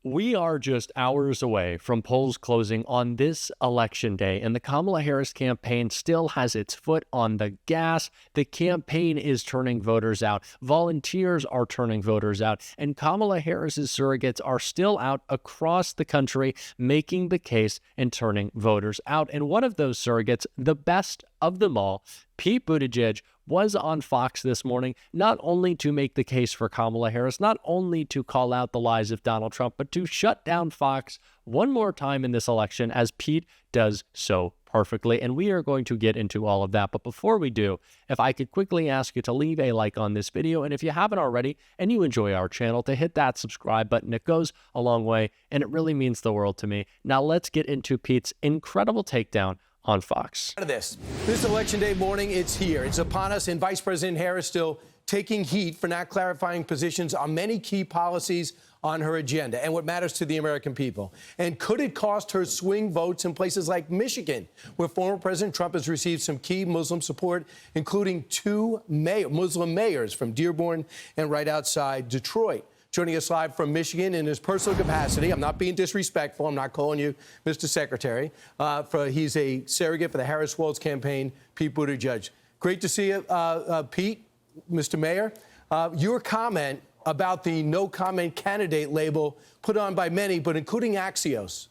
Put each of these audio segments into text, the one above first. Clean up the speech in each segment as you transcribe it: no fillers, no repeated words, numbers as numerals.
We are just hours away from polls closing on this election day, and the Kamala Harris campaign still has its foot on the gas. The campaign is turning voters out. Volunteers are turning voters out, and Kamala Harris's surrogates are still out across the country making the case and turning voters out. And one of those surrogates, the best of them all, Pete Buttigieg, was on Fox this morning, not only to make the case for Kamala Harris, not only to call out the lies of Donald Trump, but to shut down Fox one more time in this election, as Pete does so perfectly. And we are going to get into all of that. But before we do, if I could quickly ask you to leave a like on this video, and if you haven't already and you enjoy our channel, to hit that subscribe button. It goes a long way, and it really means the world to me. Now let's get into Pete's incredible takedown on Fox. This election day morning, it's here. It's upon us, and Vice President Harris still taking heat for not clarifying positions on many key policies on her agenda and what matters to the American people. And could it cost her swing votes in places like Michigan, where former President Trump has received some key Muslim support, including two Muslim mayors from Dearborn and right outside Detroit? Joining us live from Michigan in his personal capacity, I'm not being disrespectful, I'm not calling you Mr. Secretary, he's a surrogate for the Harris-Walz campaign, Pete Buttigieg. Great to see you, Pete, Mr. Mayor. Your comment about the no comment candidate label put on by many, but including Axios.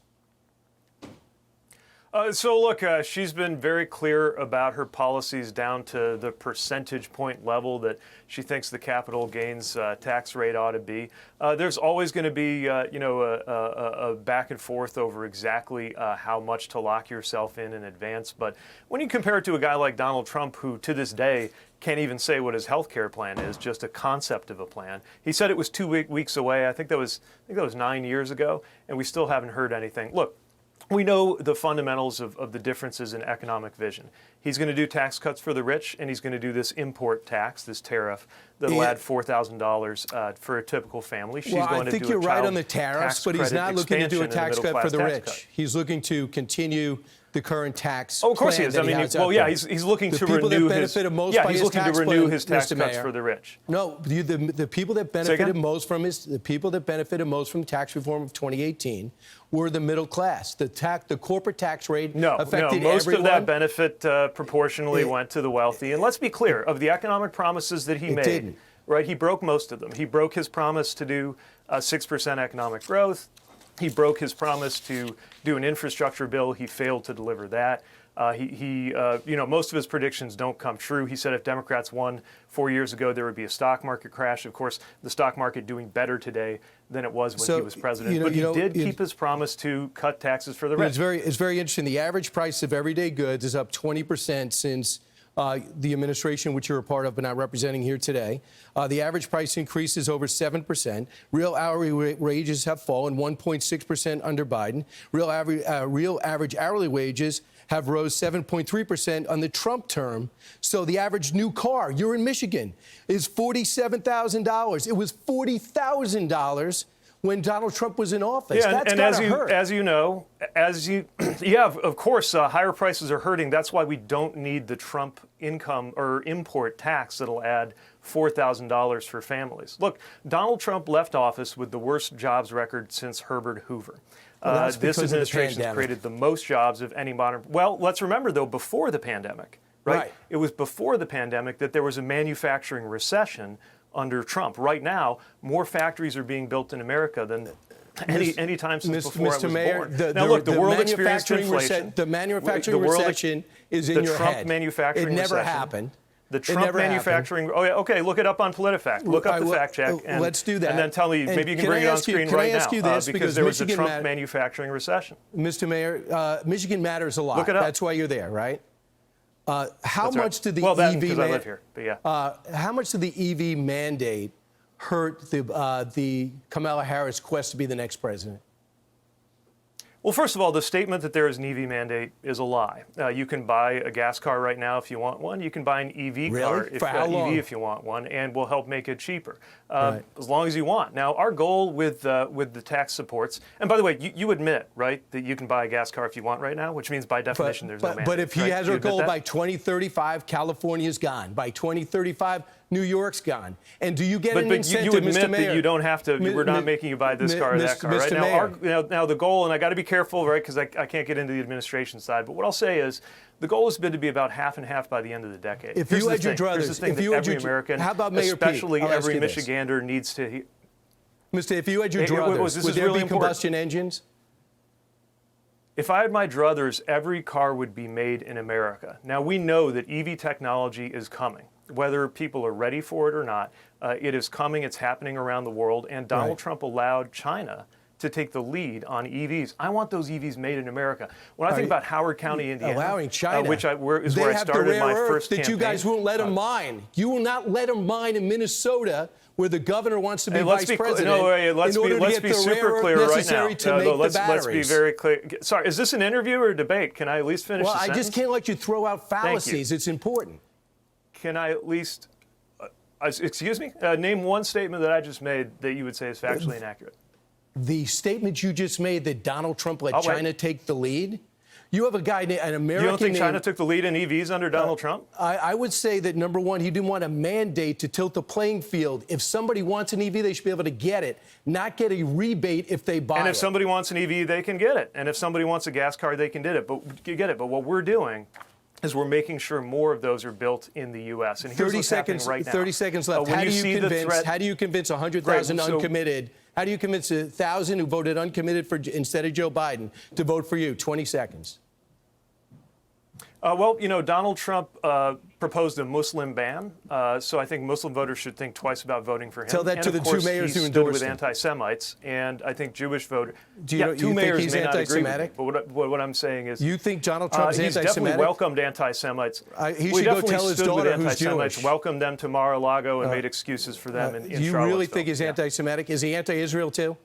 So look, she's been very clear about her policies down to the percentage point level that she thinks the capital gains tax rate ought to be. There's always going to be, a back and forth over exactly how much to lock yourself in advance. But when you compare it to a guy like Donald Trump, who to this day can't even say what his health care plan is, just a concept of a plan. He said it was 2 weeks away. I think that was 9 years ago, and we still haven't heard anything. Look, we know the fundamentals of the differences in economic vision. He's going to do tax cuts for the rich, and he's going to do this import tax, this tariff, that'll add $4,000 for a typical family. She's going to think you're right on the tariffs, but he's not looking to do a tax cut for the rich. He's looking to continue the current tax. Oh, of course he is. I mean, he's looking to renew his. He's looking to renew his tax cuts for the rich. No, the people that benefited most from the tax reform of 2018 were the middle class. The corporate tax rate affected most everyone. Of that benefit proportionally went to the wealthy. And let's be clear, of the economic promises that he made, right? He broke most of them. He broke his promise to do 6% economic growth. He broke his promise to do an infrastructure bill. He failed to deliver that. Most of his predictions don't come true. He said if Democrats won 4 years ago, there would be a stock market crash. Of course, the stock market doing better today than it was when he was president. But he did keep his promise to cut taxes for the rich. It's very interesting. The average price of everyday goods is up 20% since the administration, which you're a part of but not representing here today. The average price increase is over 7%. Real hourly wages have fallen 1.6% under Biden. Real average hourly wages have rose 7.3% on the Trump term. So the average new car, you're in Michigan, is $47,000. It was $40,000 when Donald Trump was in office. Yeah, That's and of course, higher prices are hurting. That's why we don't need the Trump income or import tax that'll add $4,000 for families. Look, Donald Trump left office with the worst jobs record since Herbert Hoover. This administration has created the most jobs of any modern. Well, let's remember, though, before the pandemic, right? It was before the pandemic that there was a manufacturing recession under Trump. Right now, more factories are being built in America than any time since before I was born. The world experienced inflation. The manufacturing recession is in your head. The Trump manufacturing recession. It never happened. The Trump manufacturing. Oh, yeah. Okay, look it up on PolitiFact. Look up the fact check. And, let's do that. And then tell me, maybe you can bring it on screen right now. Because there was a Trump manufacturing recession. Mr. Mayor, Michigan matters a lot. Look it up. That's why you're there, right? How much did the EV I live here, but yeah. How much did the EV mandate hurt the Kamala Harris quest to be the next president? Well, first of all, the statement that there is an EV mandate is a lie. You can buy a gas car right now if you want one. You can buy an EV car if you want one, and we'll help make it cheaper, as long as you want. Now, our goal with the tax supports, and by the way, you admit, right, that you can buy a gas car if you want right now, which means by definition there's no mandate. But if he has a goal by 2035, California's gone. By 2035, New York's gone. And do you get but an incentive, you admit Mr. Mayor? that you don't have to. We're not making you buy this car or that car, right? Now the goal, and I got to be careful, right, because I can't get into the administration side. But what I'll say is, the goal has been to be about half and half by the end of the decade. If you had your druthers, if you every American, how about Mayor Pete? Especially every Michigander needs to. Mr. If you had your druthers, would there be combustion engines? If I had my druthers, every car would be made in America. Now, we know that EV technology is coming. Whether people are ready for it or not, it is coming. It's happening around the world. And Donald Trump allowed China to take the lead on EVs. I want those EVs made in America. When I think about Howard County, Indiana, allowing China, is where I started my first campaign. That you guys won't let them mine. You will not let them mine in Minnesota, where the governor wants to be vice president. Let's be super clear right now. Let's be very clear. Sorry, is this an interview or a debate? Can I at least finish the sentence? I just can't let you throw out fallacies. It's important. Can I at least, excuse me, name one statement that I just made that you would say is factually inaccurate? The statement you just made that Donald Trump let China take the lead? You have a guy, an American. You don't think China took the lead in EVs under Donald Trump? I would say that, number one, he didn't want a mandate to tilt the playing field. If somebody wants an EV, they should be able to get it, not get a rebate if they buy it. And if somebody wants an EV, they can get it. And if somebody wants a gas car, they can get it. But what we're doing is we're making sure more of those are built in the U.S. And here's what's happening right now. 30 seconds left. How do you convince 100,000 uncommitted? How do you convince 1,000 who voted uncommitted instead of Joe Biden to vote for you? 20 seconds. Donald Trump proposed a Muslim ban, so I think Muslim voters should think twice about voting for him. Tell that to the two mayors who endorsed him. With anti-Semites, and I think Jewish voters. Do you think he's anti-Semitic? But what I'm saying is, you think Donald Trump is anti-Semitic? He's definitely welcomed anti-Semites. He should go tell his daughter who's Jewish. Welcomed them to Mar-a-Lago and made excuses for them in Charlottesville. You really think he's anti-Semitic? Is he anti-Israel too?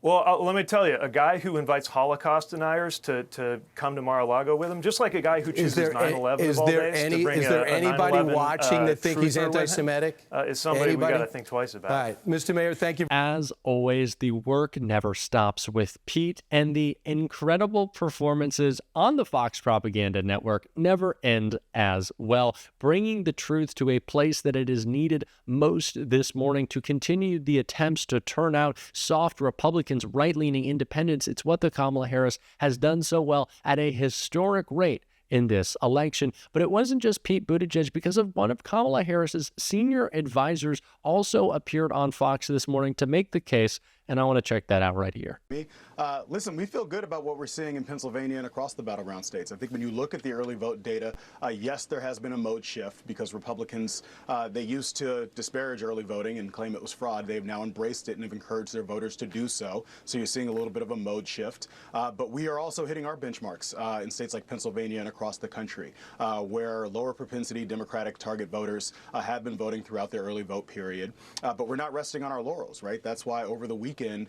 Well, let me tell you, a guy who invites Holocaust deniers to come to Mar-a-Lago with him, just like a guy who chooses 9/11 of all days to bring Is there anybody watching that think he's anti-Semitic? Is somebody we got to think twice about. All right, Mr. Mayor, thank you. As always, the work never stops with Pete, and the incredible performances on the Fox Propaganda Network never end as well, bringing the truth to a place that it is needed most this morning to continue the attempts to turn out soft Republicans, right-leaning independents. It's what the Kamala Harris has done so well at a historic rate in this election. But it wasn't just Pete Buttigieg, because of one of Kamala Harris's senior advisors also appeared on Fox this morning to make the case, and I want to check that out right here. Listen, we feel good about what we're seeing in Pennsylvania and across the battleground states. I think when you look at the early vote data, yes, there has been a mode shift because Republicans, they used to disparage early voting and claim it was fraud. They've now embraced it and have encouraged their voters to do so. So you're seeing a little bit of a mode shift. But we are also hitting our benchmarks in states like Pennsylvania and across the country, where lower propensity Democratic target voters have been voting throughout their early vote period. But we're not resting on our laurels, right? That's why over the weekend,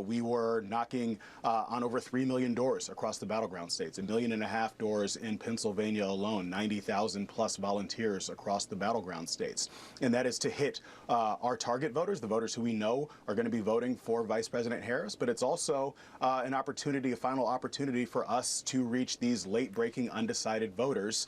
we were knocking on over 3 million doors across the battleground states, 1.5 million doors in Pennsylvania alone, 90,000 plus volunteers across the battleground states. And that is to hit our target voters, the voters who we know are going to be voting for Vice President Harris, but it's also an opportunity, a final opportunity for us to reach these late-breaking undecided voters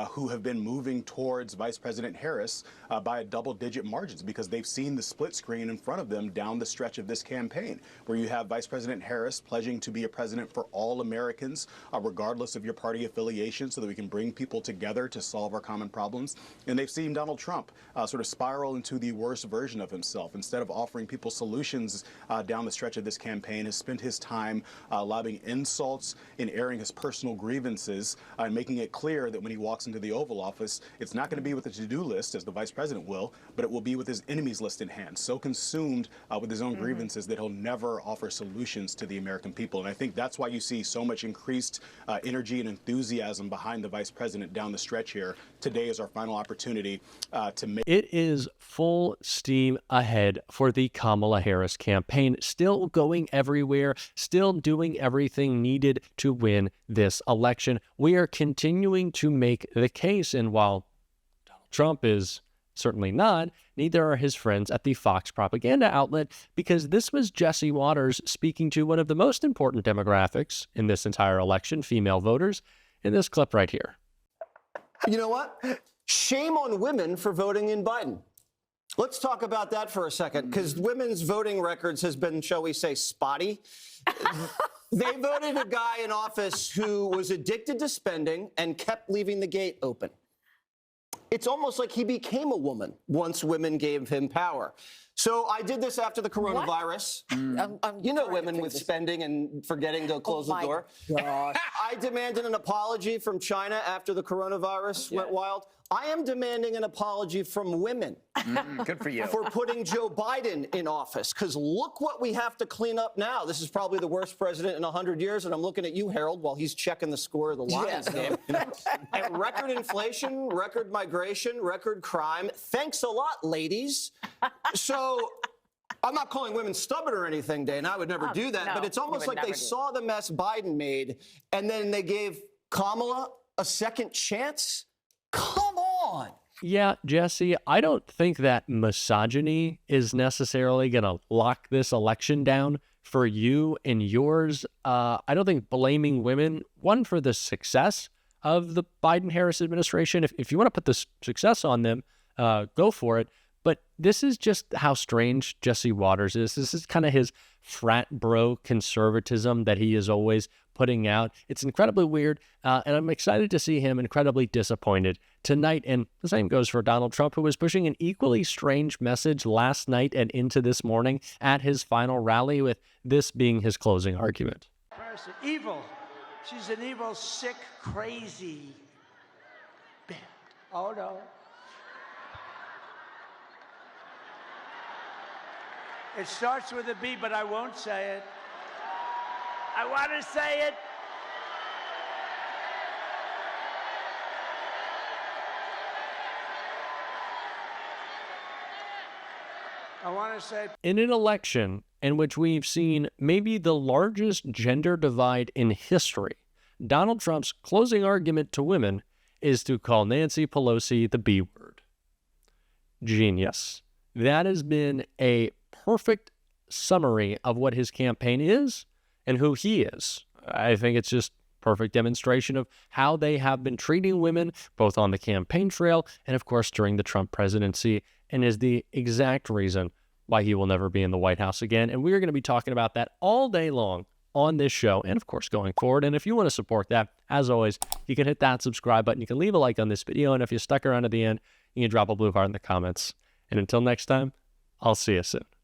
who have been moving towards Vice President Harris by a double-digit margins because they've seen the split screen in front of them down the stretch of this campaign, where you have Vice President Harris pledging to be a president for all Americans, regardless of your party affiliation, so that we can bring people together to solve our common problems. And they've seen Donald Trump sort of spiral into the worst version of himself. Instead of offering people solutions down the stretch of this campaign, has spent his time lobbing insults and airing his personal grievances and making it clear that when he walks into the Oval Office, it's not going to be with a to-do list, as the vice president will, but it will be with his enemies list in hand, so consumed with his own grievances that he'll never offer solutions to the American people. And I think that's why you see so much increased energy and enthusiasm behind the vice president down the stretch here. Today is our final opportunity to make. It is full steam ahead for the Kamala Harris campaign, still going everywhere, still doing everything needed to win this election. We are continuing to make the case, and while Donald Trump is certainly not, neither are his friends at the Fox Propaganda outlet, because this was Jesse Waters speaking to one of the most important demographics in this entire election, female voters, in this clip right here. You know what? Shame on women for voting in Biden. Let's talk about that for a second, because women's voting records has been, shall we say, spotty. They voted a guy in office who was addicted to spending and kept leaving the gate open. It's almost like he became a woman once women gave him power. So I did this after the coronavirus. You know women with spending and forgetting to close the door. I demanded an apology from China after the coronavirus went wild. I am demanding an apology from women. Good for you. For putting Joe Biden in office. Because look what we have to clean up now. This is probably the worst president in 100 years. And I'm looking at you, Harold, while he's checking the score of the Lions game. And record inflation, record migration, record crime. Thanks a lot, ladies. So I'm not calling women stubborn or anything, Dana. I would never do that. No, but it's almost like they saw the mess Biden made, and then they gave Kamala a second chance. Come on. Yeah, Jesse, I don't think that misogyny is necessarily going to lock this election down for you and yours. I don't think blaming women, one, for the success of the Biden-Harris administration, if you want to put the success on them, go for it. But this is just how strange Jesse Waters is. This is kind of his frat bro conservatism that he is always putting out. It's incredibly weird, and I'm excited to see him incredibly disappointed tonight. And the same goes for Donald Trump, who was pushing an equally strange message last night and into this morning at his final rally, with this being his closing argument. Person, evil. She's an evil, sick, crazy bitch. Oh, no. It starts with a B, but I won't say it. I want to say it. I want to say. In an election in which we've seen maybe the largest gender divide in history, Donald Trump's closing argument to women is to call Nancy Pelosi the B word. Genius. That has been a perfect summary of what his campaign is and who he is. I think it's just perfect demonstration of how they have been treating women, both on the campaign trail and, of course, during the Trump presidency, and is the exact reason why he will never be in the White House again. And we're going to be talking about that all day long on this show and, of course, going forward. And if you want to support that, as always, you can hit that subscribe button. You can leave a like on this video. And if you stuck around to the end, you can drop a blue heart in the comments. And until next time, I'll see you soon.